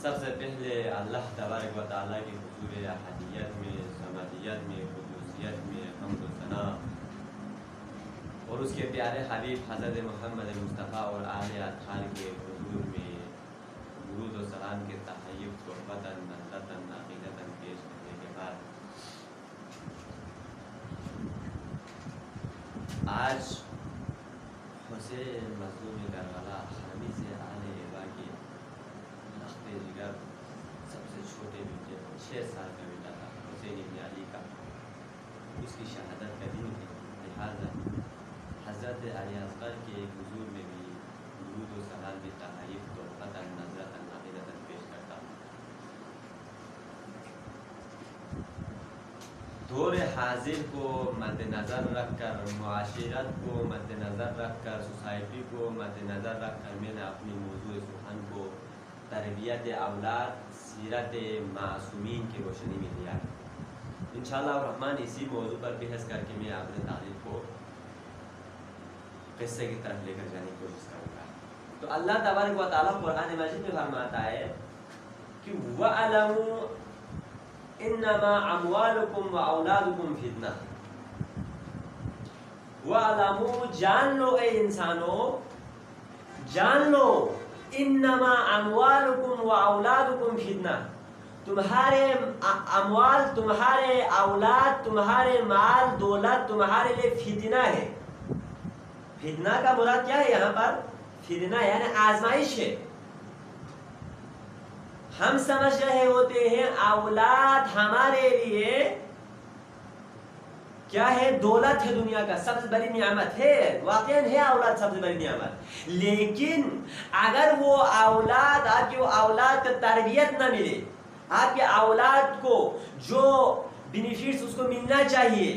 سب سے پہلے اللہ تبارک و تعالیٰ کی حضور احدیت میں، سمدیت میں، قدوسیت میں حمد و ثنا، اور اس کے پیارے حبیب حضرت محمد مصطفیٰ اور آل اطہار کے حضور میں درود و سلام کے تحائف تحفتاً نظرتاً عقیدتاً پیش کرنے کے بعد آج حسین مظلوم کربلا حامی سے آل ایبا کے لخت جگر سب سے چھوٹے بیٹے 6 سال کا بیٹا تھا حسین ابن علی کا، اس کی شہادت کا دن ہے، لہٰذا حضرت علی اصغر کے حضور میں بھی درود و سلام کے تحائف تحفتاً نظرتاً عقیدتاً پیش کرتا ہوں۔ دور حاضر کو مد نظر رکھ کر، معاشرت کو مد نظر رکھ کر، سوسائٹی کو مد نظر رکھ کر میں نے اپنی موضوع سخن کو تربیت اولاد سیرت معصومین کی روشنی میں لیا ہے۔ انشاءاللہ الرحمن اسی موضوع پر بحث کر کے میں اپنے تعریف کو قصے کی طرف لے کر جانے کی کوشش کروں گا۔ تو اللہ تبارک و تعالیٰ قرآن مجید میں فرماتا ہے کہ وَعَلَمُوا انما اموالکم و اولادکم فتنہ، وَعَلَمُوا جان لو اے انسانو، جان لو انما اموالکم و اولادکم فتنہ، تمہارے اموال، تمہارے اولاد، تمہارے مال دولت تمہارے لیے فتنہ ہے۔ فتنہ کا مراد کیا ہے یہاں پر؟ فتنہ یعنی آزمائش ہے۔ ہم سمجھ رہے ہوتے ہیں اولاد ہمارے لیے کیا ہے؟ دولت ہے، دنیا کا سب سے بڑی نعمت ہے، واقعاً ہے اولاد سب سے بڑی نعمت، لیکن اگر وہ اولاد، آپ کی وہ اولاد کا تربیت نہ ملے، آپ کے اولاد کو جو بینیفٹس اس کو ملنا چاہیے،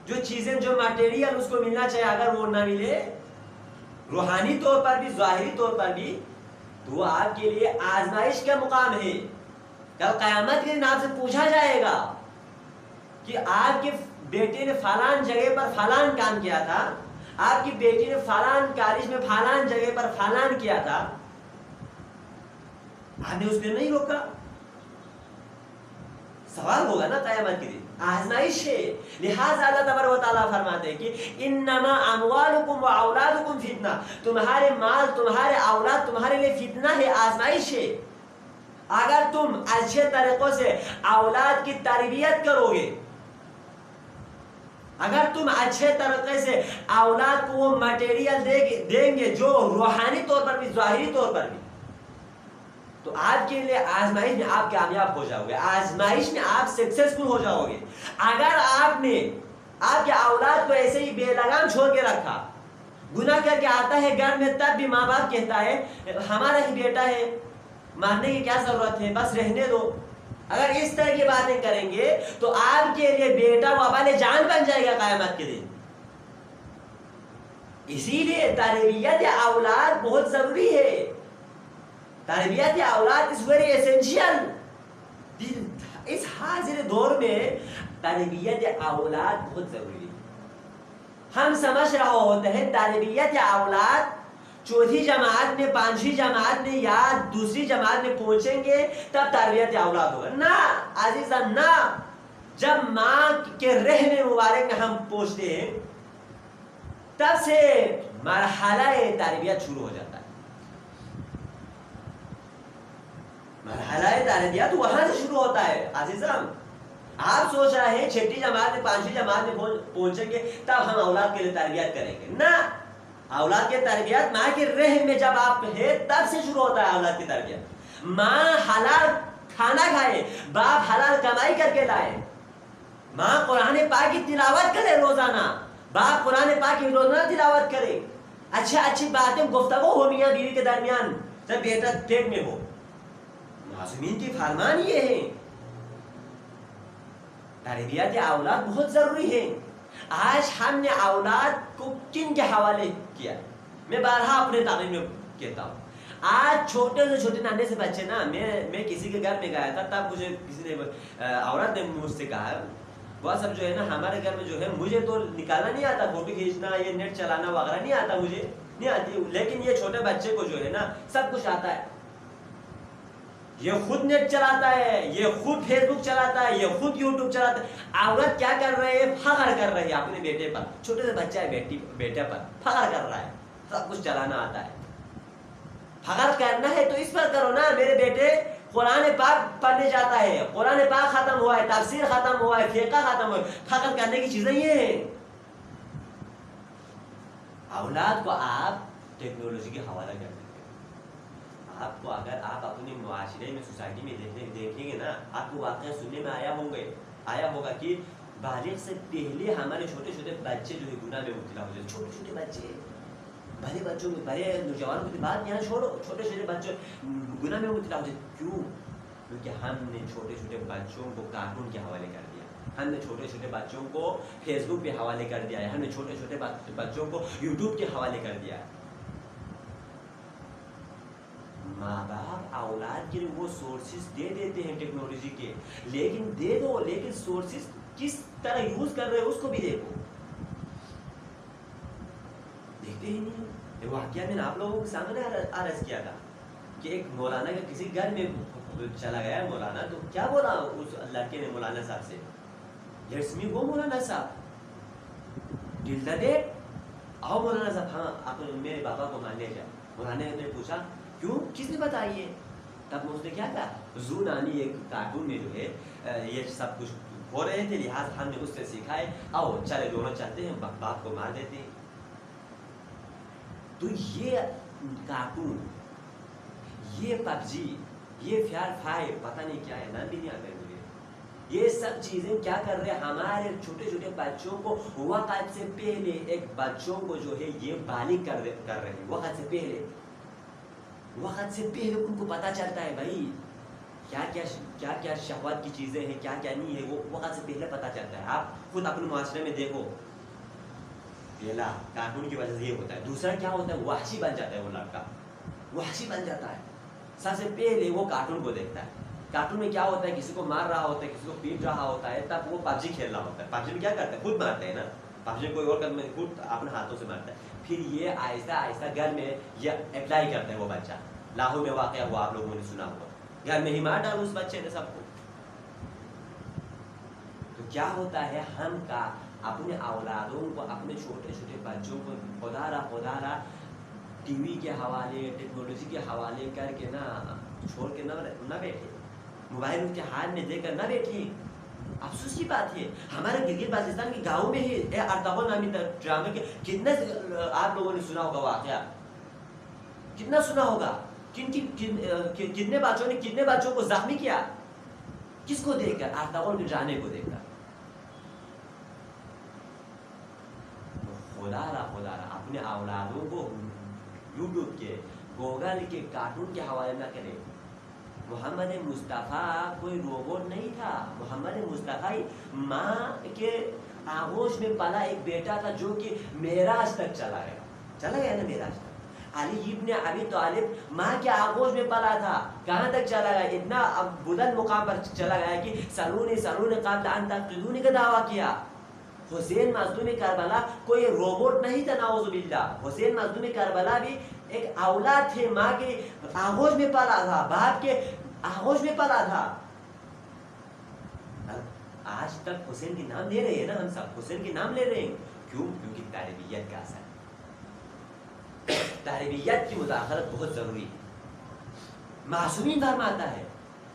جو چیزیں، جو مٹیریل اس کو ملنا چاہیے، اگر وہ نہ ملے روحانی طور پر بھی، ظاہری طور پر بھی، تو وہ آپ کے لیے آزمائش کا مقام ہے۔ کل قیامت کے دن آپ سے پوچھا جائے گا کہ آپ کے بیٹے نے فلان جگہ پر فلان کام کیا تھا، آپ کی بیٹی نے فلان کالج میں فلان جگہ پر فلان کیا تھا، آپ نے اس پہ نہیں روکا، سوال ہوگا نا قیامت کے دن، آزمائش ہے۔ لہٰذا اللہ تبارک و تعالیٰ فرماتے ہیں کہ انما اموالکم و اولادکم فتنہ، تمہارے مال، تمہارے اولاد تمہارے لیے فتنہ ہے، آزمائش ہے۔ اگر تم اچھے طریقوں سے اولاد کی تربیت کرو گے، اگر تم اچھے طریقے سے اولاد کو وہ مٹیریل دیں گے جو روحانی طور پر بھی ظاہری طور پر بھی، تو آپ کے لیے آزمائش میں آپ کامیاب ہو جاؤ گے، آزمائش میں آپ سکسیسفل ہو جاؤ گے۔ اگر آپ نے آپ کے اولاد کو ایسے ہی بے لگام چھوڑ کے رکھا، گناہ کر کے آتا ہے گھر میں، تب بھی ماں باپ کہتا ہے ہمارا ہی بیٹا ہے، ماننے کی کیا ضرورت ہے، بس رہنے دو۔ اگر اس طرح کی باتیں کریں گے تو آپ کے لیے بیٹا وبال جان بن جائے گا قیامت کے دن۔ اسی لیے تربیت اولاد بہت ضروری ہے، تربیت اولاد از ویری ایسینشیل۔ اس حاضر دور میں تربیت اولاد بہت ضروری ہے۔ ہم سمجھ رہے ہوتے ہیں تربیت اولاد چوتھی جماعت میں، پانچویں جماعت میں یا دوسری جماعت میں پہنچیں گے تب تربیت اولاد ہوگا۔ نہ عزیزان، نہ، جب ماں کے رحم مبارک میں ہم پہنچتے ہیں تب سے مرحلہ تربیت شروع ہو جاتا ہے۔ مرحلہ تربیت وہاں سے شروع ہوتا ہے۔ عزیزان، آپ سوچ رہے ہیں چھٹی جماعت میں، پانچویں جماعت میں پہنچیں گے تب ہم اولاد کے لیے تربیت کریں گے، نہ، اولاد کی تربیت ماں کے رحم میں جب آپ ہیں تب سے شروع ہوتا ہے اولاد کی تربیت۔ ماں حلال کھانا کھائے، باپ حلال کمائی کر کے لائے، ماں قرآن پاک کی تلاوت کرے روزانہ، باپ قرآن پاک کی روزانہ تلاوت کرے، اچھی باتیں گفتگو ہو میاں بیوی کے درمیان جب بیٹا پیٹ میں ہو۔ معصومین کی فرمان یہ ہے، تربیت اولاد بہت ضروری ہے۔ آج ہم نے اولاد کو کن کے حوالے کیا؟ میں بارہا اپنے تعلیم میں کہتا ہوں، آج چھوٹے سے چھوٹے نانے سے بچے نا، میں کسی کے گھر میں گیا تھا، تب مجھے کسی نے عورت نے مجھ سے کہا، وہ سب جو ہے نا ہمارے گھر میں جو ہے، مجھے تو نکالنا نہیں آتا، فوٹو کھینچنا، یہ نیٹ چلانا وغیرہ نہیں آتا، مجھے نہیں آتی، لیکن یہ چھوٹے بچے کو جو ہے نا سب کچھ آتا ہے، یہ خود نیٹ چلاتا ہے، یہ خود فیس بک چلاتا ہے، یہ خود یوٹیوب چلاتا ہے۔ عورت کیا کر رہے ہیں؟ فخر کر رہی ہے اپنے بیٹے پر، چھوٹے سے بچہ ہے بیٹے پر فخر کر رہا ہے، سب کچھ چلانا آتا ہے۔ فخر کرنا ہے تو اس پر کرو نا، میرے بیٹے قرآن پاک پڑھنے جاتا ہے، قرآن پاک ختم ہوا ہے، تفسیر ختم ہوا ہے، فقہ ختم ہوا ہے، فخر کرنے کی چیزیں یہ ہیں۔ اولاد کو آپ ٹیکنالوجی کے حوالہ کر دیں، آپ کو اگر آپ اپنے معاشرے میں، سوسائٹی میں دیکھیں گے نا، آپ کو واقعہ سننے میں آیا ہوگا کہ بالغ سے پہلے ہمارے چھوٹے چھوٹے بچے جو ہے گناہ میں مبتلا ہو جاتے، چھوٹے چھوٹے بچے، بڑے بچوں میں، بڑے نوجوانوں کی بات یہاں چھوڑو، چھوٹے چھوٹے بچے گناہ میں مبتلا ہو جاتے۔ کیوں؟ کیونکہ ہم نے چھوٹے چھوٹے بچوں کو کارٹون کے حوالے کر دیا، ہم نے چھوٹے چھوٹے بچوں کو فیس بک پہ حوالے کر دیا ہے، ہم نے چھوٹے چھوٹے بچوں کو یوٹیوب کے حوالے کر دیا ہے۔ ماں باپ اولاد کے لیے وہ سورسز دے دیتے ہیں ٹیکنالوجی کے، لیکن دے دو، لیکن سورسز کس طرح یوز کر رہے ہیں اس کو بھی دیکھو، دیکھتے ہی نہیں۔ یہ واقعہ میں نے آپ لوگوں کے سامنے عرض کیا تھا کہ ایک مولانا کا کسی گھر میں چلا گیا مولانا، تو کیا بولا اس لڑکے نے مولانا صاحب سے، لیٹس می گو مولانا صاحب، ٹل دا ڈیٹ، آؤ مولانا صاحب، ہاں آپ میرے بابا کو ماننے جائے۔ مولانا نے پوچھا کیوں، کس نے بتائی ہے؟ تب اس نے کیا کہا، زو نامی ایک کارٹون میں جو ہے یہ سب کچھ ہو رہے تھے، لہٰذا ہم نے اس سے سیکھا ہے، آؤ چلے دونوں چلتے ہیں، باپ کو مار دیتے ہیں۔ تو یہ کارٹون، یہ پب جی، یہ فیئر فائر، پتہ نہیں کیا ہے، نام بھی نہیں آتا مجھے، یہ سب چیزیں کیا کر رہے ہیں، ہمارے چھوٹے چھوٹے بچوں کو وقت سے پہلے، ایک بچوں کو جو ہے یہ بالغ کر رہے ہیں، وقت سے پہلے ان کو پتہ چلتا ہے بھائی کیا کیا شہوات کی چیزیں ہیں، کیا کیا نہیں ہے، وہ وقت سے پہلے پتہ چلتا ہے۔ آپ خود اپنے معاشرے میں دیکھو، پہلا کارٹون کی وجہ سے یہ ہوتا ہے، دوسرا کیا ہوتا ہے، وحشی بن جاتا ہے، وہ لڑکا وحشی بن جاتا ہے، سب سے پہلے وہ کارٹون کو دیکھتا ہے، کارٹون میں کیا ہوتا ہے, کسی کو مار رہا ہوتا ہے, کسی کو پیٹ رہا ہوتا ہے, تب وہ پبجی کھیل رہا ہوتا ہے. پبجی میں کیا کرتا ہے, خود مارتے ہیں نا, پبجی میں کوئی اور قدم میں خود اپنے ہاتھوں سے مارتا ہے. پھر یہ آہستہ آہستہ گھر میں یہ اپلائی کرتا ہے وہ بچہ. لاہور میں واقعہ ہوا, آپ لوگوں نے سنا ہوا, گھر میں ہی مار ڈالا اس بچے نے سب کو. تو کیا ہوتا ہے, ہم کا اپنے اولادوں کو, اپنے چھوٹے چھوٹے بچوں کو خدا رہا ٹی وی کے حوالے, ٹیکنالوجی کے حوالے کر کے نہ چھوڑ کے نہ بیٹھے, موبائل ان کے ہاتھ میں دے کر نہ بیٹھے. افسوس کی بات ہے, ہمارے گلگت بلتستان کے گاؤں میں ہی ارطغرل نامی ڈرامے کے کتنے آپ لوگوں نے سنا ہوگا واقعہ, کتنا سنا ہوگا, کتنے بچوں کو زخمی کیا, کس کو دیکھ کر, ارطغرل کے ڈرامے کو دیکھ کر. خدا رہا اپنے اولادوں کو یوٹیوب کے, گوگل کے, کارٹون کے حوالے نہ کرے. محمد مصطفیٰ کوئی روبوٹ نہیں تھا. محمد مصطفیٰ ماں کے آغوش میں پلا ایک بیٹا تھا جو کہ معراج تک چلا گیا نا, معراج تک. علی ابن ابی طالب ماں کے آغوش میں پلا تھا, کہاں تک چلا گیا, اتنا بلند مقام پر چلا گیا کہ سلونی قبل ان تقتلونی کا دعویٰ کیا. حسین مظلوم کربلا کوئی روبوٹ نہیں تھا, نعوذ باللہ. حسین مظلوم کربلا بھی ایک اولاد تھے, ماں کے آغوش میں پلا تھا, باپ کے آغوش میں پلا تھا. آج تک حسین کے نام لے رہے ہیں نا, ہم سب حسین کے نام لے رہے ہیں. کیوں؟ کیونکہ تربیت کا اثر, تربیت کی مداخلت بہت ضروری ہے. معصومین فرماتا ہے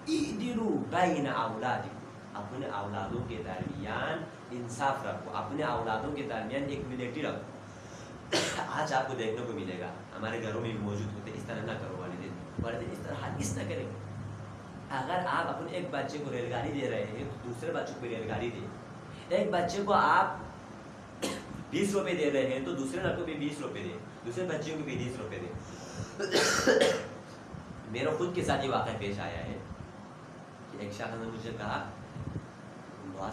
اعدلوا بین اولادکم, اپنے اولادوں کے درمیان انصاف رکھو, اپنے اولادوں کے درمیان ایک ملٹی رکھو. آج آپ کو دیکھنے کو ملے گا, ہمارے گھروں میں بھی موجود ہوتے, اس طرح نہ کرو والدین اس طرح ہرگز نہ کریں. اگر آپ اپنے ایک بچے کو ریل گاڑی دے رہے ہیں تو دوسرے بچوں کو ریل گاڑی دیں. ایک بچے کو آپ 20 روپے دے رہے ہیں تو دوسرے لڑکوں کو بھی 20 روپے دیں, دوسرے بچوں کو بھی 20 روپے دیں. میرا خود کے ساتھ یہ واقعہ پیش آیا ہے کہ ایک شخص نے مجھے کہا,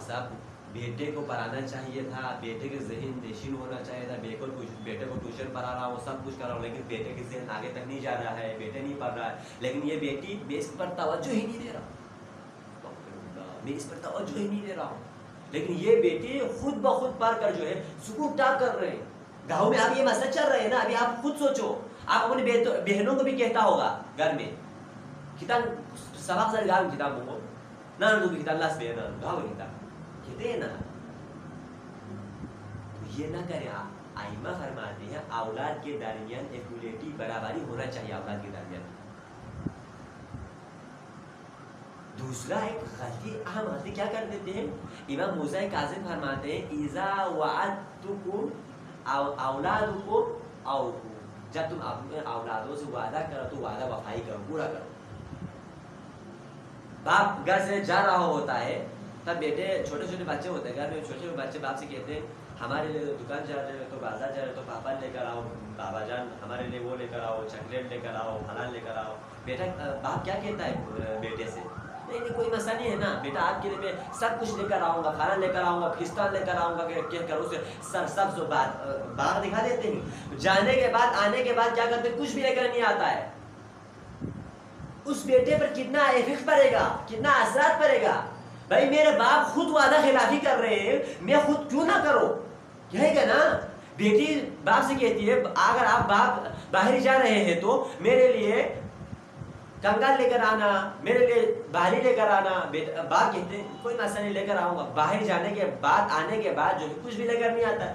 صاحب بیٹے کو پڑھانا چاہیے تھا, بیٹے کے ذہن نشین ہونا چاہیے تھا, بیٹے کو ٹیوشن پڑھا رہا ہوں, سب کچھ کر رہا ہوں, لیکن بیٹے کے ذہن آگے تک نہیں جا رہا ہے, بیٹے نہیں پڑھ رہا ہے, لیکن یہ بیٹی میں اس پر توجہ ہی نہیں دے رہا ہوں, لیکن یہ بیٹی خود بخود پڑھ کر جو ہے سکول ٹاپ کر رہے ہیں. گاؤں میں اب یہ مسئلہ چل رہے ہیں نا, ابھی آپ خود سوچو, آپ اپنی بہنوں کو بھی کہتا ہوگا گھر میں, کتاب سبق سر گاؤں کتابوں کو نہ کتاب لاس بے نا گاؤں کتاب کہتے ہیں نا. تو یہ نہ کریں. ائمہ فرماتے ہیں اولاد کے درمیان ایکولیٹی, برابری ہونا چاہیے اولاد کے درمیان. دوسرا ایک غلطی, اہم غلطی کیا کر دیتے ہیں, امام موسی کاظم فرماتے ہیں اذا وعدتکم اولادکم اوفوا, جب تم اپنے اولادوں سے وعدہ کرو تو وعدہ وفائی کرو, پورا کرو. باپ گھر سے جا رہا ہوتا ہے, تب بیٹے چھوٹے چھوٹے بچے ہوتے ہیں گھر میں, چھوٹے چھوٹے بچے باپ سے کہتے ہیں ہمارے لیے دکان جا رہے ہو تو بازار جا رہے ہو تو پاپا لے کر آؤ, بابا جان ہمارے لیے وہ لے کر آؤ, چاکلیٹ لے کر آؤ, فلان لے کر آؤ. بیٹا باپ کیا کہتا ہے بیٹے سے, نہیں کوئی مسئلہ نہیں ہے نا بیٹا, آپ کے لیے میں سب کچھ لے کر آؤں گا, فلان لے کر آؤں گا, پھستان لے کر آؤں گا, کہہ کر اسے سبز باغ دکھا دیتے ہیں. جانے کے بعد آنے کے بعد کیا کرتے ہیں, کچھ بھی لے کر نہیں آتا ہے. اس بیٹے پر کتنا افیکٹ پڑے گا, کتنا اثرات پڑے گا. بھائی میرے باپ خود وعدہ خلافی کر رہے ہیں, میں خود کیوں نہ کروں, کہے گا نا. بیٹی باپ سے کہتی ہے اگر آپ باپ باہر جا رہے ہیں تو میرے لیے کنگال لے کر آنا, میرے لیے باہری لے کر آنا. باپ کہتے ہیں کوئی مسئلہ نہیں, لے کر آؤں گا. باہر جانے کے بعد آنے کے بعد جو کچھ بھی لے کر نہیں آتا ہے.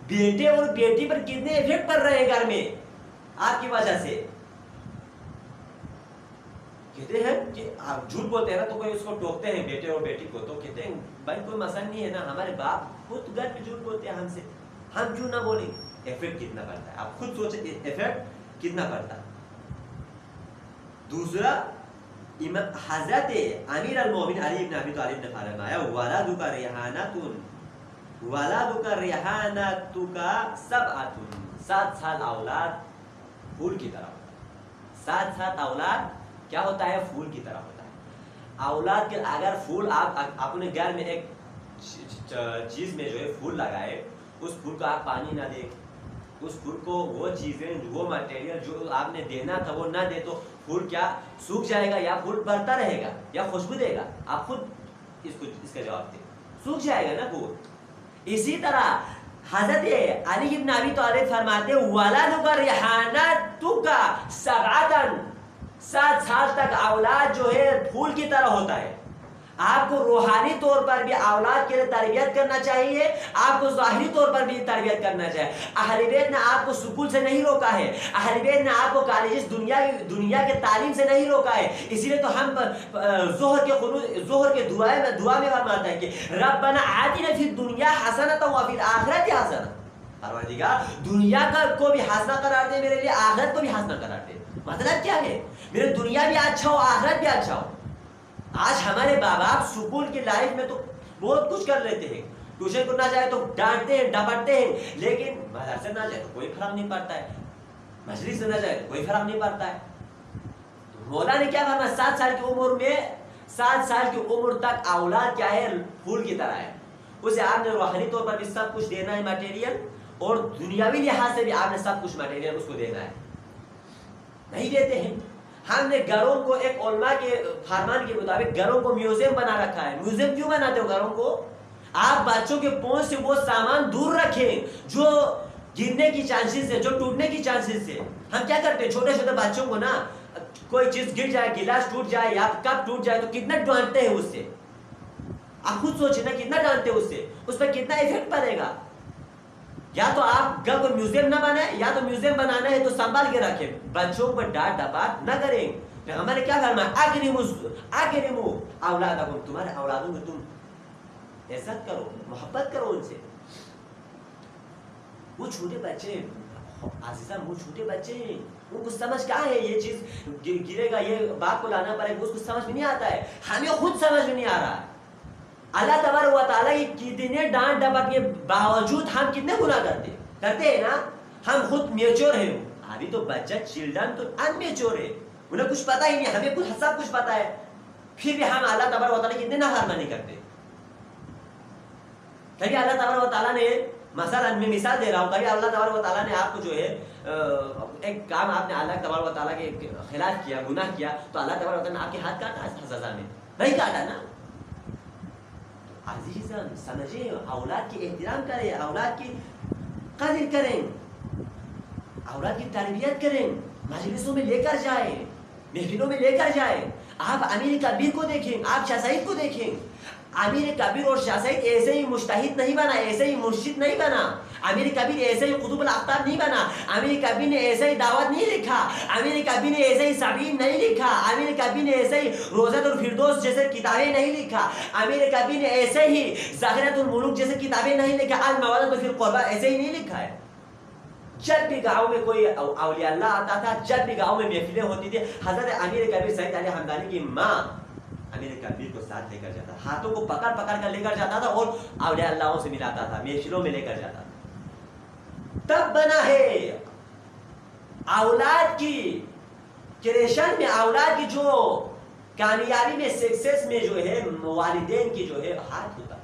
بیٹے اور بیٹی پر کتنے افیکٹ پڑ رہے ہیں گھر میں آپ کی وجہ سے. کہتے ہیں کہ آپ جھوٹ بولتے ہیں نا تو کوئی اس کو ٹوکتے ہیں بیٹے اور بیٹی کو, تو کہتے ہیں بھائی کوئی مسئلہ نہیں ہے نا, ہمارے باپ خود گھر پہ جھوٹ بولتے ہیں ہم سے, ہم کیوں نہ بولیں. افیکٹ کتنا پڑتا ہے, آپ خود سوچیں افیکٹ کتنا پڑتا ہے. دوسرا حضرت امیر المومنین علی بن ابی طالب نے فرمایا ولدک ریحانتک سبعۃ, 7 سال اولاد پھول کی طرح ہوتا ہے. 7 اولاد کیا ہوتا ہے, پھول کی طرح ہوتا ہے. اولاد کے اگر پھول آپ اپنے گھر میں ایک چیز میں جو ہے پھول لگائے, اس پھول کو آپ پانی نہ دیں, اس پھول کو وہ چیزیں وہ مٹیریل جو آپ نے دینا تھا وہ نہ دے تو پھول کیا سوکھ جائے گا یا پھول بڑھتا رہے گا یا خوشبو دے گا؟ آپ خود اس کا جواب دیں. سوکھ جائے گا نا پھول. اسی طرح حضرت علی بن ابی طالب فرماتے وَلَدُكَ رِحَانَتُكَ سَبْعَةً 7 سال تک اولاد جو ہے پھول کی طرح ہوتا ہے. آپ کو روحانی طور پر بھی اولاد کے لیے تربیت کرنا چاہیے, آپ کو ظاہری طور پر بھی تربیت کرنا چاہیے. اہل بیت نے آپ کو سکول سے نہیں روکا ہے, اہل بیت نے آپ کو کالجز دنیا کے تعلیم سے نہیں روکا ہے. اسی لیے تو ہم ظہر کے دعا میں فرماتا ہے کہ ربنا آتنا فی الدنیا حسنۃ وفی الآخرۃ حسنۃ. پروردگار دنیا کو بھی حسنہ قرار دے میرے لیے, آخرت کو بھی حسنہ قرار دے. مطلب کیا ہے؟ میرے دنیا بھی اچھا ہو آخرت بھی اچھا ہو. آج ہمارے باپ سکول کی لائف میں تو بہت کچھ کر لیتے ہیں, ٹیوشن کو نہ جائے تو ڈانٹتے ہیں ڈپٹتے ہیں, لیکن مدرسے نہ جائے تو کوئی فرق نہیں پڑتا ہے, مجلس سے نہ جائے تو کوئی فرق نہیں پڑتا ہے. مولا نے کیا فرمایا 7 سال کی عمر میں 7 سال کی عمر تک اولاد کیا ہے پھول کی طرح ہے. اسے آپ نے روحانی طور پر بھی سب کچھ دینا ہے مٹیریل, اور دنیاوی لحاظ سے بھی آپ نے سب کچھ مٹیریل اس کو دینا ہے. نہیں دیتے ہیں. ہم نے گھروں کو ایک علماء کے فرمان کے مطابق گھروں کو میوزیم بنا رکھا ہے. میوزیم کیوں بناتے ہو گھروں کو؟ آپ بچوں کے پہنچ سے وہ سامان دور رکھیں جو گرنے کی چانسز ہے, جو ٹوٹنے کی چانسز ہے. ہم کیا کرتے ہیں چھوٹے چھوٹے بچوں کو نا کوئی چیز گر جائے, گلاس ٹوٹ جائے یا کپ ٹوٹ جائے تو کتنا ڈانٹتے ہیں اس سے. آپ خود سوچیں نا کتنا ڈانٹتے ہیں اس سے, اس پہ کتنا ایفیکٹ پڑے گا. یا تو آپ گھر کو میوزیم نہ بنائیں, یا تو میوزیم بنانا ہے تو سنبھال کے رکھیں, بچوں پر ڈانٹ ڈپاٹ نہ کریں. ہمارے کیا فرمایا اکرموا اولادکم, تمہارے اولادوں میں تم عزت کرو, محبت کرو ان سے. وہ چھوٹے بچے عزیزان, وہ چھوٹے بچے ہیں, ان کو سمجھ کیا ہے یہ چیز گرے گا یہ باپ کو لانا پڑے گا, اس کو سمجھ میں نہیں آتا ہے. ہمیں خود سمجھ میں نہیں آ رہا ہے. اللہ تبارک و تعالیٰ کی کتنے ڈانٹ ڈپٹ کے باوجود ہم کتنے گناہ کرتے ہیں نا. ہم خود میچور ہیں, ابھی تو بچہ چلڈرن تو ان میچور ہے, انہیں کچھ پتا ہی نہیں, ہمیں کچھ سب کچھ پتا ہے, پھر بھی ہم اللہ تبارک و تعالیٰ کی اتنے نافرمانی کرتے. کبھی اللہ تبارک و تعالیٰ نے مثلا میں مثال دے رہا ہوں, کبھی اللہ تبارک و تعالیٰ نے آپ کو جو ہے ایک کام آپ نے اللہ تبارک و تعالیٰ کے خلاف کیا, گناہ کیا, تو اللہ تبارک و تعالیٰ نے آپ کے ہاتھ کاٹا سزا میں نہیں کاٹا نا. عزیزان سمجھیں, اولاد کی احترام کریں, اولاد کی قدر کریں, اولاد کی تربیت کریں, مجلسوں میں لے کر جائیں, محفلوں میں لے کر جائیں. آپ امیر کبیر کو دیکھیں, آپ شاہ سعید کو دیکھیں. امیر کبیر اور شاہ سعید ایسے ہی مجتہد نہیں بنا, ایسے ہی مرشد نہیں بنا. امیر کبیر ایسے ہی قطب الاقطاب نہیں بنا. امیر کبیر نے ایسے ہی دعوت نہیں لکھا. امیر کبیر نے ایسے ہی سبیل نہیں لکھا. امیر کبیر نے ایسے ہی روزۃ الفردوس جیسے کتابیں نہیں لکھا. امیر کبیر نے ایسے ہی ذخیرۃ الملوک جیسے کتابیں نہیں لکھا. الموارد فی القربہ ایسے ہی نہیں لکھا ہے. جب بھی گاؤں میں کوئی اولیاء اللہ آتا تھا, جب بھی گاؤں میں محفلیں ہوتی تھی, حضرت امیر کبیر سعید علی حمدانی کی ماں امیر کبیر کو ساتھ لے کر جاتا, ہاتھوں کو پکڑ پکڑ کر لے کر جاتا تھا اور اولیاء اللہ سے ملاتا تھا, محفلوں میں لے کر جاتا تھا. تب بنا ہے اولاد کی کریشن میں, اولاد کی جو کامیابی میں, سکسیس میں جو ہے والدین کی جو ہے ہاتھ ہوتا.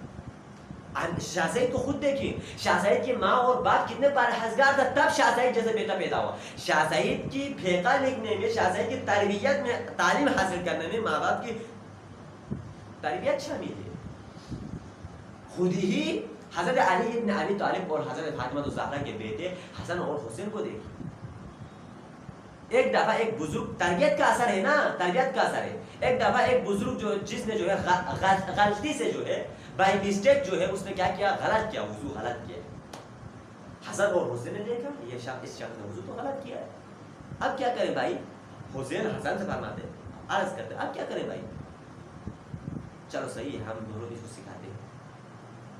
شاہ سعید کو خود دیکھیں, شاہ سعید کی ماں اور باپ کتنے پرہیزگار تھا, تب شاہ سعید جیسے بیٹا پیدا ہوا. شاہ سعید کی پھیکا لکھنے میں, شاہ سعید کی تربیت میں, تعلیم حاصل کرنے میں ماں باپ کی تربیت شامل ہے. خود ہی حضرت علی بن ابی طالب اور حضرت فاطمہ الزہرا کے بیٹے حسن اور حسین کو دیکھیں. ایک دفعہ ایک بزرگ, تربیت کا اثر ہے نا, تربیت کا اثر ہے. ایک دفعہ ایک بزرگ جس نے جو ہے غلطی سے جو ہے بائی مسٹیک جو ہے اس نے کیا کیا, غلط کیا, وضو غلط کیا. حسن اور حسین نے دیکھا یہ شخص, اس شخص نے وضو تو غلط کیا ہے, اب کیا کریں بھائی. حسین حسن سے فرماتے, عرض کرتے, اب کیا کریں بھائی. چلو صحیح ہے, ہم دونوں اس کو سکھاتے ہیں.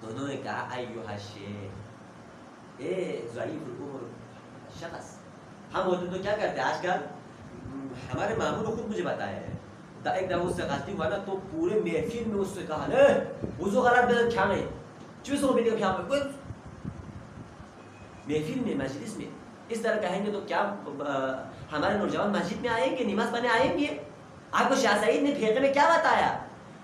دونوں نے کہا ایوہ شیخ, اے ضعیف العمر شخص, ہم ہوتے تو کیا کرتے. آج کل ہمارے ماموں نے خود مجھے بتایا ہے, ایک دفعہ اس سے غلطی ہوا نا تو پورے محفل میں اس سے کہا وضو غلط میں کیا نہیں چیز ہو بھی نہیں کیا, کوئی محفل میں مجلس میں اس طرح کہیں گے تو کیا ہمارے نوجوان مسجد میں آئیں گے, نماز پڑھنے آئیں گے. آپ کو شاہ سعید نے پھیقے میں کیا بتایا,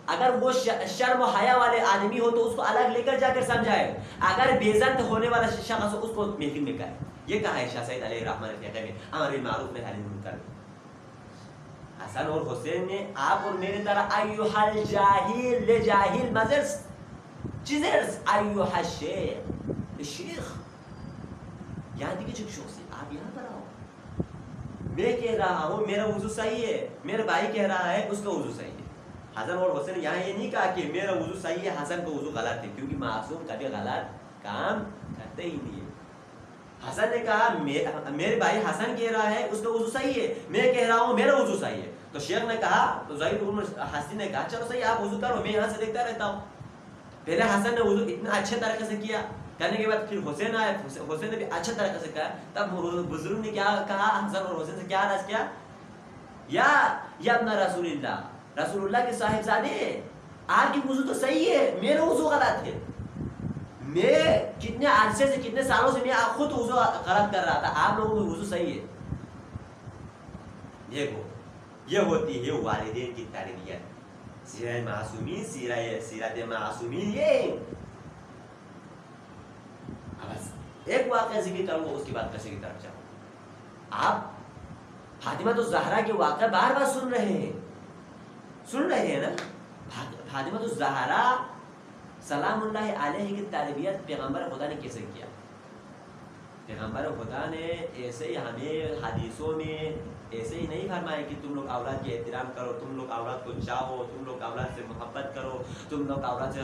اگر وہ شرم و حیا والے آدمی ہو تو اس کو الگ لے کر جا کر سمجھائے، اگر بیزت ہونے والا شخص ہو اس کو محفل میں کرے. یہ کہا ہے شاہ سید علیہ الرحمن الفقہ میں امر بالمعروف نہی عن المنکر. حسن اور حسین نے آپ اور میرے طرح ایوہ الجاہل لے جاہل مزرس چیزرس ایوہ الشیخ یہاں دیکھیں چھک شخصی آپ یہاں پر آؤ. میں کہہ رہا ہوں میرا وضو صحیح ہے، میرا بھائی کہہ رہا ہے اس کا وضو صحیح ہے. حسن اور حسین یہاں یہ نہیں کہا کہ میرا وضو صحیح ہے حسن کا وضو غلط ہے، کیونکہ معصوم کبھی غلط کام کرتے ہی نہیں ہے. حسن نے کہا میرے بھائی حسن کہہ رہا ہے اس کا وضو صحیح ہے، میں کہہ رہا ہوں میرا وضو صحیح ہے. تو شیخ نے کہا تو زید بن حسن نے کہا چلو صحیح آپ وضو کرو، میں یہاں سے دیکھتا رہتا ہوں. پہلے حسن نے وضو اتنا اچھے طریقے سے کیا، کرنے کے بعد پھر حسین آیا، حسین نے بھی اچھے طریقے سے کہا. تب بزرگ نے کیا کہا حسن اور حسین سے کیا عرض کیا، یا ابن رسول اللہ، رسول اللہ کے صاحب زادے آپ کی وضو تو صحیح ہے، میرا وضو غلط ہے. میں کتنے عرصے سے کتنے سالوں سے میں خود وضو غلط کر رہا تھا، آپ لوگوں کا وضو صحیح ہے. دیکھو یہ ہوتی ہے والدین کی تربیت. سیرت معصومین سیرت معصومین یہ. اب ایک واقعہ ذکر کروں اس کے بعد قصے کی طرف جاؤں. آپ فاطمہ الزہرا کے واقعہ بار بار سن رہے ہیں نا. فاطمہ الزہرا سلام اللہ علیہ کی تربیت پیغمبر خدا نے کیسے کیا؟ پیغمبر خدا نے ایسے ہی ہمیں حدیثوں میں ایسے ہی نہیں فرمایا کہ تم لوگ اولاد کے احترام کرو، تم لوگ اولاد کو چاہو، تم لوگ اولاد سے محبت کرو، تم لوگ اولاد سے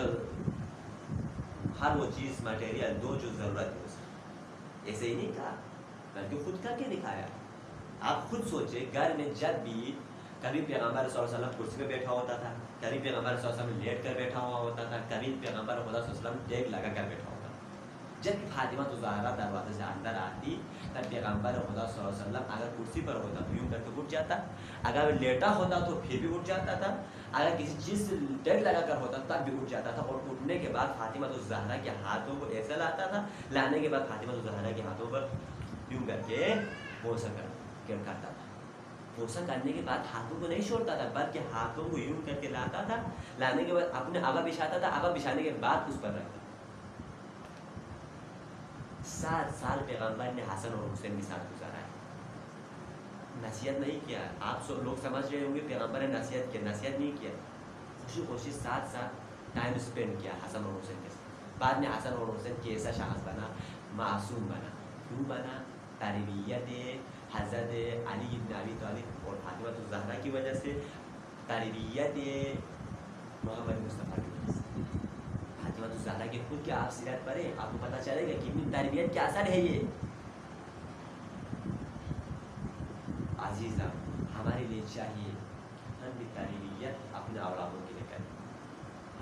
ہر وہ چیز مٹیریل دو جو ضرورت ہے اس کی. ایسے ہی نہیں کہا بلکہ خود کر کے دکھایا. آپ خود سوچے گھر میں جب بھی کبھی پیغمبر صلی اللہ علیہ وسلم کرسی پہ بیٹھا ہوتا تھا، کبھی پیغمبر صلی اللہ علیہ وسلم لیٹ کر بیٹھا ہوا ہوتا تھا، کبھی پیغمبر خدا صلی اللہ علیہ وسلم ٹیک لگا کر بیٹھا ہوتا تھا. جب فاطمہ الزہرا دروازے سے اندر آتی تب پیغمبر خدا صلی اللہ علیہ وسلم اگر کرسی پر ہوتا تو یوں کر کے اٹھ جاتا، اگر لیٹا ہوتا تو پھر بھی اٹھ جاتا تھا، اگر کسی چیز سے ٹیک لگا کر ہوتا تب بھی اٹھ جاتا تھا. اور اٹھنے کے بعد فاطمہ الزہرا کے ہاتھوں کو ایسا لاتا تھا، لانے کے بعد فاطمہ الزہرا کے ہاتھوں پر یوں کر کے بوسہ کرتا تھا. بوسہ کرنے کے بعد ہاتھوں کو نہیں چھوڑتا تھا بلکہ ہاتھوں کو یوں کر کے لاتا تھا، لانے کے بعد اپنے آبا بچھاتا تھا، آبا بچھانے کے بعد اس پر رکھتا. 7 سال پیغمبر نے حسن اور حسین کے ساتھ گزارا ہے. نصیحت نہیں کیا. آپ سب لوگ سمجھ رہے ہوں گے پیغمبر نے نصیحت کیا، نصیحت نہیں کیا. خوشی خوشی 7 سال ٹائم اسپینڈ کیا حسن اور حسین کے ساتھ. بعد میں حسن اور حسین کیسا شخص بنا، معصوم بنا. کیوں بنا؟ تربیت حضرت علی بن ابی طالب اور فاطمہ الزہرا کی وجہ سے، تربیت محمد مصطفیٰ کی وجہ سے. فاطمہ الزہرا کی خود کی آپ سیرت پڑھیں آپ کو پتہ چلے گا کہ اتنی تربیت کا اثر ہے. یہ عزیزہ ہمارے لیے چاہیے ہم بھی تربیت اپنے اولادوں کے لیے کریں.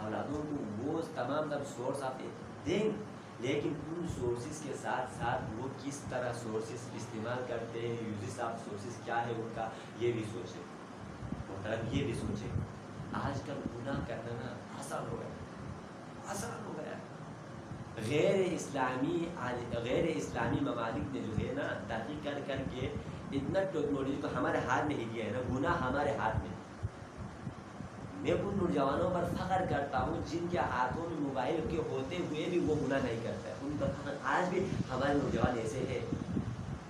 اولادوں کو وہ تمام تر سورس آپ دیں، لیکن ان سورسز کے ساتھ ساتھ وہ کس طرح سورسز استعمال کرتے ہیں، یوزز آف سورسز کیا ہے ان کا، یہ بھی سوچیں. محترم یہ بھی سوچیں. آج کل گناہ کرنا نا آسان ہو گیا. غیر اسلامی ممالک نے جو ہے نا تحقیق کر کے اتنا ٹیکنالوجی کو ہمارے ہاتھ میں ہی دیا ہے نا، گناہ ہمارے ہاتھ میں. میں ان نوجوانوں پر فخر کرتا ہوں جن کے ہاتھوں میں موبائل کے ہوتے ہوئے بھی وہ گناہ نہیں کرتا ہے. ان پر فخر. آج بھی ہمارے نوجوان ایسے ہیں،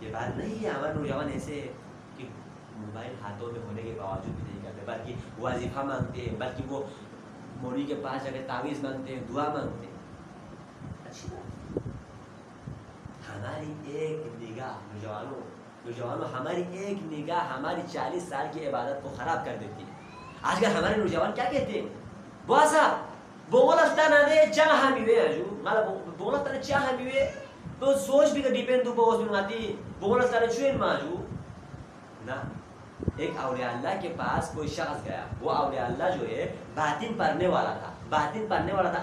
یہ بات نہیں ہے ہمارے نوجوان ایسے ہیں کہ موبائل ہاتھوں میں ہونے کے باوجود بھی نہیں کرتے، بلکہ وظیفہ مانگتے ہیں، بلکہ وہ مولوی کے پاس جا کے تعویذ مانگتے ہیں، دعا مانگتے ہیں. اچھی بات. ہماری ایک نگاہ نوجوانوں ہماری ایک نگاہ ہماری 40 سال کی عبادت کو خراب کر دیتی ہے. آج کل ہمارے نوجوان کیا کہتے ہیں؟ بواسا بولستان دے چاہ ہمیوے جو مطلب بولستان چاہ ہمیوے تو سوچ بھی کہ ڈیپینڈ تو بوس میں آتی بولستان چوین ماجو نا. ایک اولیاء اللہ کے پاس کوئی شخص گیا، وہ اولیاء اللہ جو ہے باطن پڑھنے والا تھا.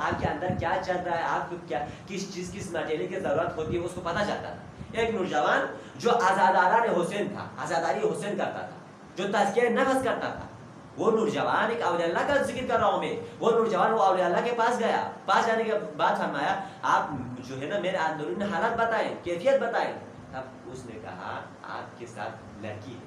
آپ کے اندر کیا چل رہا ہے، آپ کو کیا کس چیز کس مٹیریل کی ضرورت ہوتی ہے اس کو پتہ چلتا تھا. ایک نوجوان جو آزاداران حسین تھا، آزاداری حسین کرتا تھا، جو تزکیہ نفس کرتا تھا، وہ نوجوان ایک اولیاء اللہ کا ذکر کر رہا ہوں میں. وہ نوجوان وہ اولیاء اللہ کے پاس گیا. پاس جانے کے بعد فرمایا آپ جو ہے نا میرے اندرونی حالات بتائیں، کیفیت بتائیں. تب اس نے کہا آپ کے ساتھ لڑکی ہے،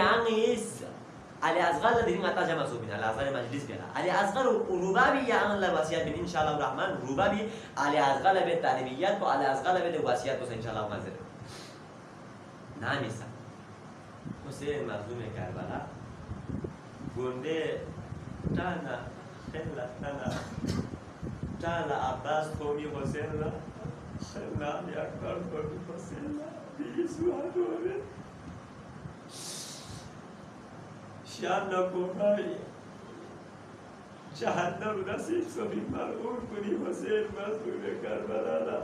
yang is Ali Asghar din ngata jama subin Ali Asghar majlis bela Ali Asghar rubabi yang la wasiat bin insyaallah rahman rubabi Ali Asghar be talibiyat ko Ali Asghar be wasiat ko insyaallah hazir naam isa Hussein mazlum Karbala gonde tana khella tana Abbas qomi Hussein la khella ya akbar qomi Hussein la bi suhadore شان نکوهای جهنم نصیب سبی مرور کنی حسین مظلوم کربلا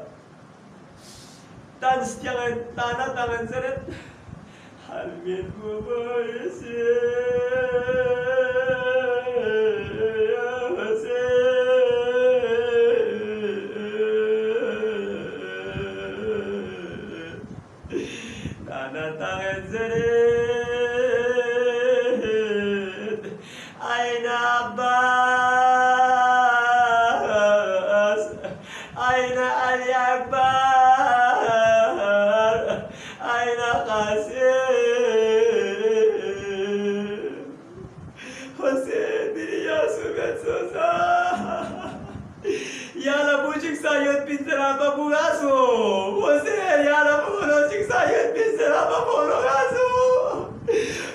تنستیان تانا تمنزرت حلمین مبایسی یا حسین تانا تمنزرت sayot pinzeraba burazo. José yara polo chik sayot pinzeraba polo gazo.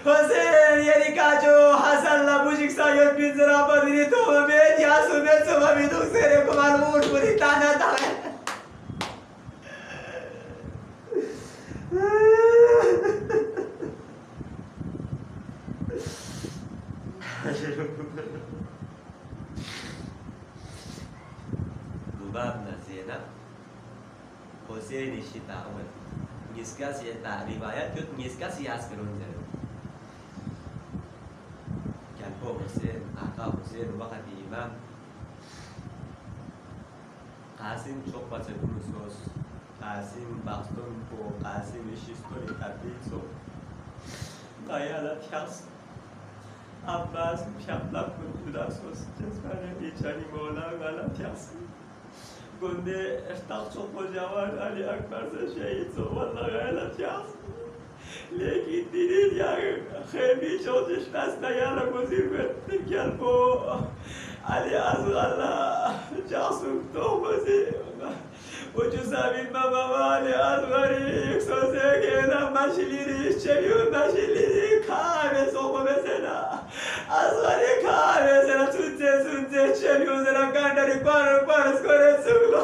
José yeri kajo Hasan la bujik sayot pinzeraba dirito me ya sume suma biduk sere kumar mur puri tana tana. Lubabna Zainab Hussein ishita awal ngiskas ya riwayat yut ngiskas ya askerun zero kan po Hussein aka Hussein wakati imam Qasim çok paçakunusos Qasim baston po Qasim işistori tabiso Dayala tiyas Abbas şaplak kudrasos Cesmane içani mola gala tiyas Gunde اشتاق çok kocaman Ali Akbar se şehit so vallahi gayret yaz. Lekin dinin yani khemi çalışmasına yana gözükmedi gel bu Ali Azgalla casuk tohması ucuza bilmem ama Ali Azgari sözü gelen maşileri içeriyor maşileri kahve soğuk mesela Azgari kahve mesela sunce içeriyor sana kandari paras sığla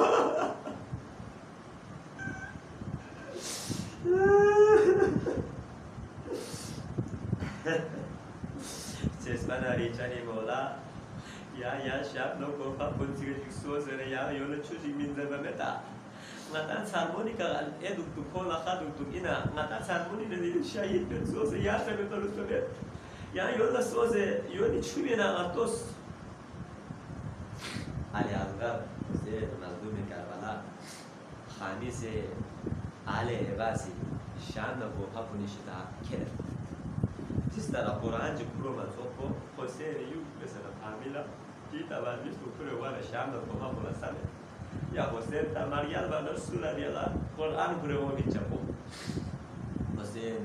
Cesmana Richani Mola Ya şap no kofa punsiga jikso zere ya yola çocuk minzaba meta ngatan sarmonika eduk tu kola khaduk tu ina ngatan sarmoni ne dil şahit ben soze ya tabe tolustone ya yola soze yoni chubena atos Ali Azgar se mazlum Karbala khani se Ale Ebasi شان کو حقنی شتا کر جس طرح قرآن جو پرو مزوکو حسین یوب مثلا فامیلا کی تبادی تو پرو وارا شان کو حقنا سال یا حسین تماریال و رسول الله قرآن پرو می چپو حسین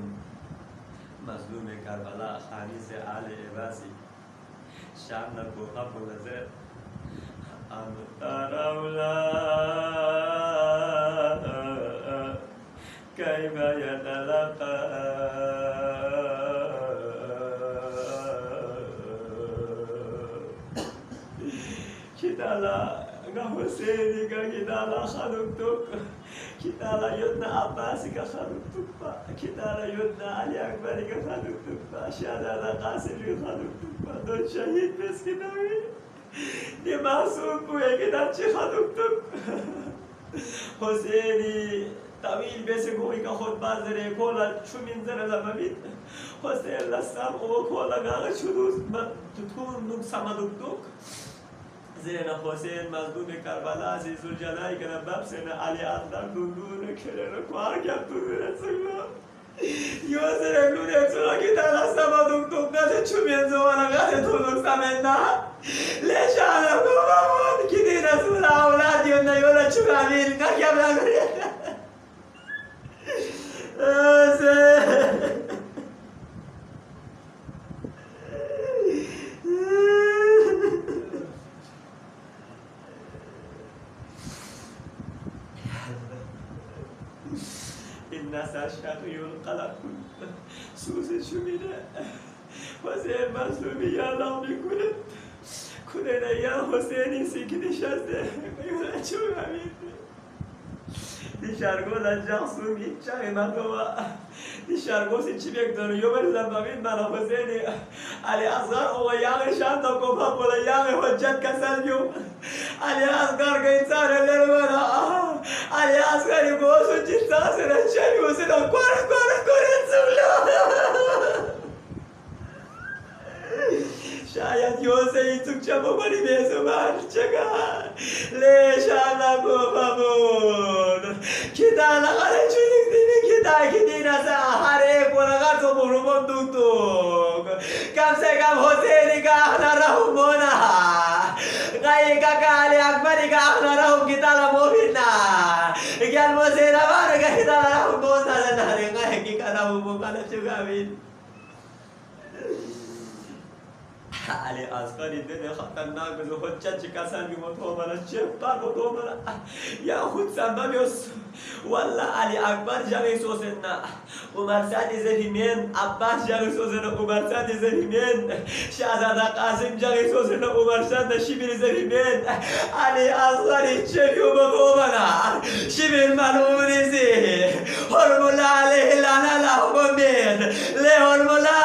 مظلوم کربلا خانی سے آل عباسی شان کو حقنا زر انتراولا كيف يتلقى كتالا غوسيني كتالا خلقتك كتالا يدنا عباسك خلقتك كتالا يدنا علي أكبرك خلقتك شهادة قاسم خلقتك دون شهيد بس كتاوي دي معصوم بويا كتاچي خلقتك حسيني طويل بس قوي كخود بازره كولا شو من زر لمبيت حسين لسام او كولا غا شروز ما تكون نوك سمدوك زين حسين مظلوم كربلاء عزيز الجلال كان باب سنة علي أطلع دون كلنا كوار كابتن رسول يوزر لونه ترى كده لسام دوك ناس شو من زوانا غا تولوك سامنا ليش أنا كوما كده رسول أولاد يونا يولا شو عامل كيف لا الناس أشهد ينقلق سوس شمينة وزين مظلومي يا الله بكل كلنا يا حسيني سكت شازة يقول شو Amid Dışargo la jaxsum iççay madova dışargo si çibek donu yober zambamin bana Hüseyin'i Ali Asgar o yağı şanda kopa pola yağı hoccat kasalyo Ali Asgar ka insan eller bana Ali Asgar'i gosu citta sera çayı sera kore sula şayet Yose Türkçe babari bezuman çeka le şana kopamon kita la kare çocuk dini kita kidina sa hare konaga to burumon duktuk kam se kam Hüseyin'i ka ahna rahumona kai ka Ali Akbar'i ka ahna rahum kita la mobina gyan mo se na bar ka kita la rahum dosa na hare kai ki kana hubo kana chugamin علی اصغری دل خطرناک بزو حجت کسان be مطمئن چپا مطمئن یا خود سنبامیوس والله علی اکبر جمعی سوسنا عمر سعد زفیمین عباس جمعی سوسنا عمر سعد زفیمین شهزاده قاسم جمعی سوسنا عمر سعد شبیر زفیمین علی اصغری چپی مطمئن شبیر منونیزی هرمولا علیه لانا لحمومین لی هرمولا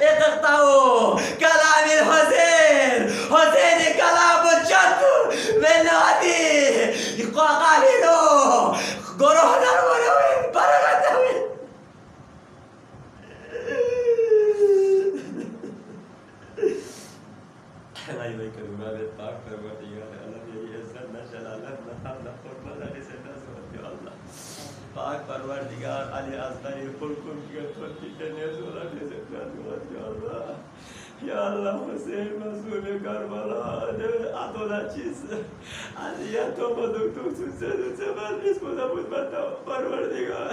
اقتقطعو كلام الحسين حسين كلام الجد من هذه قابلو قروح نروين برغتوين أيوة كلمة بالطاق فرمتيان الذي يزلنا جلالتنا حمد قربنا لسنا سبحانه الله پاک پروردگار علی اصغری خلقم کی توتی دنیا زورا لذت یا اللہ یا اللہ حسین مظلوم کربلا ادولا چیز علیت و دکتر سوزن اسم نبود بتا پروردگار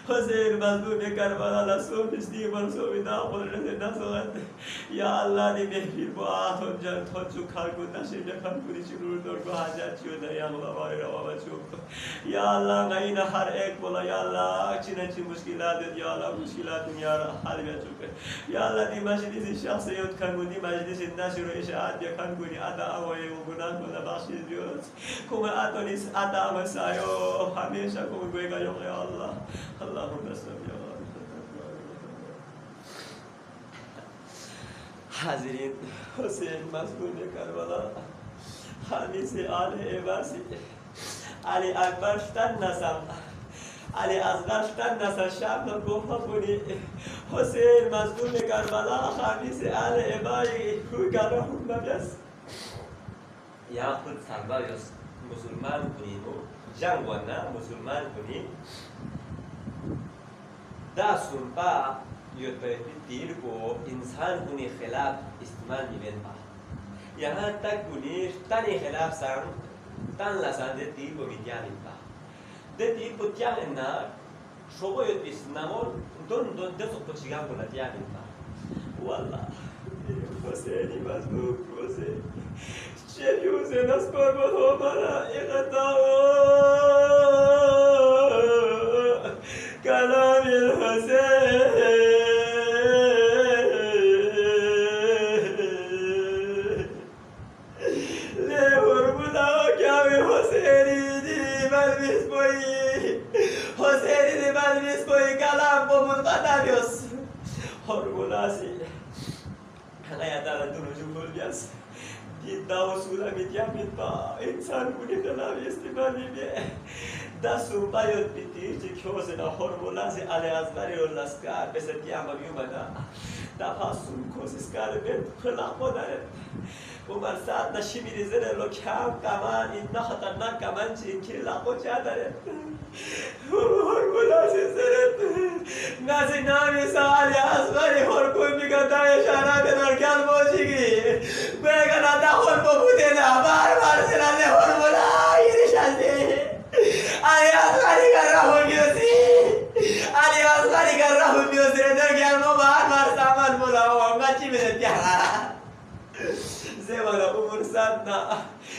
حسین مظلوم کربلا لسوم استیمان سومی داخل نزد یا اللہ نی مهری با آتون جان توچو خلقو نشیم نخان کنی چنور دور کو حاجت چیو در یا اللہ باری روا بچو یا اللہ غینا ہر ایک بولا یا اللہ چنین چی مشکلات یا اللہ مشکلات دنیا را حل بچو یا اللہ نی مجلس شخصیت کنگونی مجلس نشر و اشاعت یا کنگونی ادا آوی و گناه کن بخشید بیاد کم اتونیس ادا و سایو همیشه کم گوی گا یا اللہ اللهم صل یا حاضرین حسین مظلوم کربلا حامیس آل عباسی علی اکبر شتن نسم علی اصغر شتن نسم شب نگوها کنی حسین مظلوم کربلا حامیس آل عبایی کوی گرهم مبیس یا خود سربایوس مسلمان کنی جنگ و نه مسلمان کنی دا سنبا یوتبیتی تیر کو انسان کنی خلاف استعمال نیمین با یہاں تک کنی تنی خلاف سان تن لسان ده تیر کو میتیانین با ده تیر کو تیانین نا شبو یوتبیس نمون دون دسو پچیگان کو نتیانین با والله حسینی مظلوم حسین چلی حسین از قربت ها مرا اقتاو کلام الحسین Hormonasi, saya adalah tujuh bias. Kita usulah mityamin pa insan kuni dalam istimewa ini. Das supaya pitir jika saya hormonasi ale azbari olaskar beserta ambil mana. Dapat kosis karben pelakon Umar Saad nashimiri zene lo kam kaman inna khatarnak kaman chinki lako chadare. Hormonasi zene nazi nami saali asgari horkun bigata ishara bedar kal mojigi. Begana da hormo budena bar zirale hormona irishandi. Ali asgari garrahu miosi. Ali asgari garrahu miosi der kal mo bar saman bola wanga chimene tiara. زمان عمر سادنا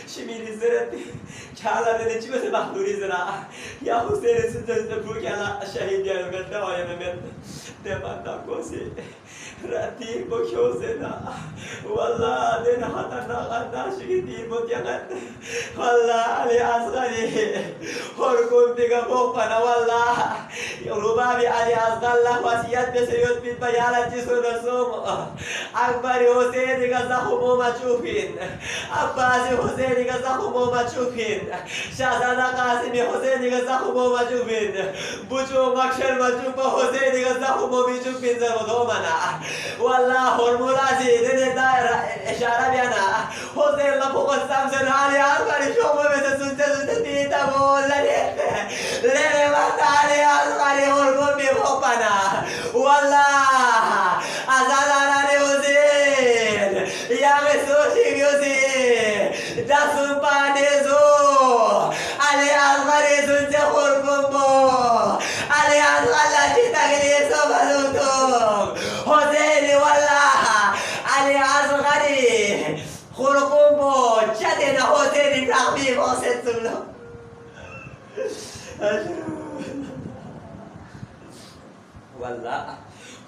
شمیری زرتی کالا دنی چی بسه بحضوری زنا یا حسین سنجد بو کالا شهید یا من دوای من دمان دا کوسی رتی بو کیوزنا والله دن خطرنا قدر شکی تیر متیانت والله علی اصغری هرکون دیگه بوقنا والله ربابی علی اصغر الله وصیت بسیوت بید بیالت جسو رسوم اکبری حسین دیگه زخمو مچوفین عباسی حسین دیگه زخمو مچوفین شهزاده قاسمی حسین دیگه زخمو مچوفین بچو مکشر مچوفا حسین دیگه زخمو میچوفین زرودو منا والله هرمولازی دنی دایر اشاره بیانا حسین لپوق سمسن علی اصغری شما بسه سنجه دیتا بول لنه وقت علی اصغری هرمول میبوپنا والله ازادانانی حسین یا مسوشی بیوزی دستون پانیزو علی اصغری سنجه خورکن بو علی اصغر لچی تگلی سو بدوتم حسینی والله علی اصغر والله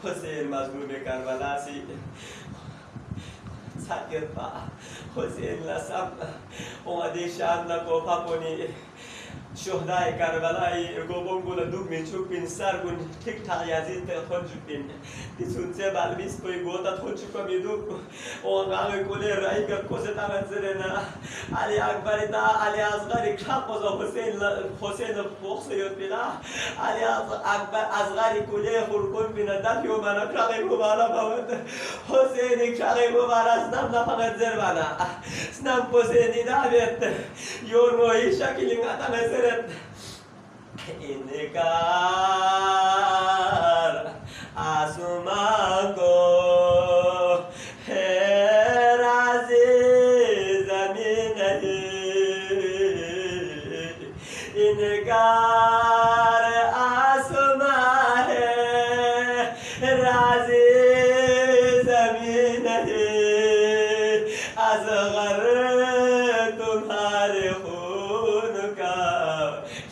حسین مظلوم کربلا سی sakit Pak Hussein lasam اومدی شام نکو پاپونی شهدای کربلای گوبون گولا دوب می چوبین سرگون تک تاق یزید خود چوبین دیسونچه بالمیس کوی گوتا خود چوبا می دوب اونگاوی کولی رای که کوسه تامن سرنا علی اکبری تا علی اصغری کشاب بزا حسین بخص یود بینا علی اکبر اصغری کولی خورکون بینا دفیو منا کشاقی مبارا باود حسینی کشاقی مبارا سنم نفقت زر بنا سنم حسینی دابیت یونوی شکلی ngata meseret inikar asumango herazi zaminahi inikar asumahe herazi zaminahi azghar tumhare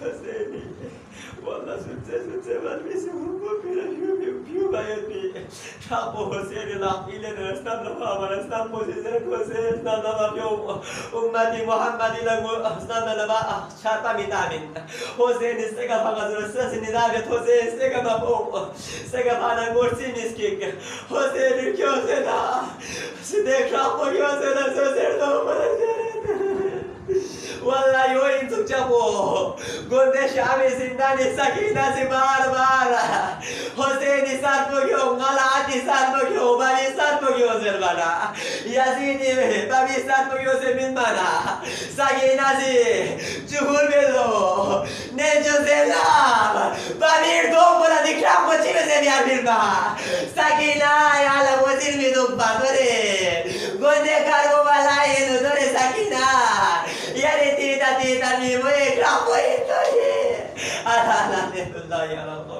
حسینی والله سوچه بلمی سمون پیرا پیو باید بی شاپو حسینی لاقیل نرستم لفا منستم پوزیزن حسین نظام پیو امتی محمدی لگو اسنام لبا شرطا میتامین حسین استگا فقط رسس ندابت حسین استگا مفهوم استگا فانا مرسی میسکیک حسینی کیو سیدا سیدک شاپو کیو سیدا سوزر دو منجره والله يوين تكتبوا قلت شعبي سنداني سكينة بار بار حسيني ساتبوكيو غلعتي ساتبوكيو بابي ساتبوكيو زربانا يزيدي بابي ساتبوكيو سمين مانا سكينة زي جهول بلو نجو زلاب بابي دوم ولا دكرام بچي بسي بيار بيربا سكينة يعلم وزير ميدوب باتوري قلت كاربو بلاي ندوري سكينة يعني تيتا ميمو يكرام ويتوري أنا لا الله يا رب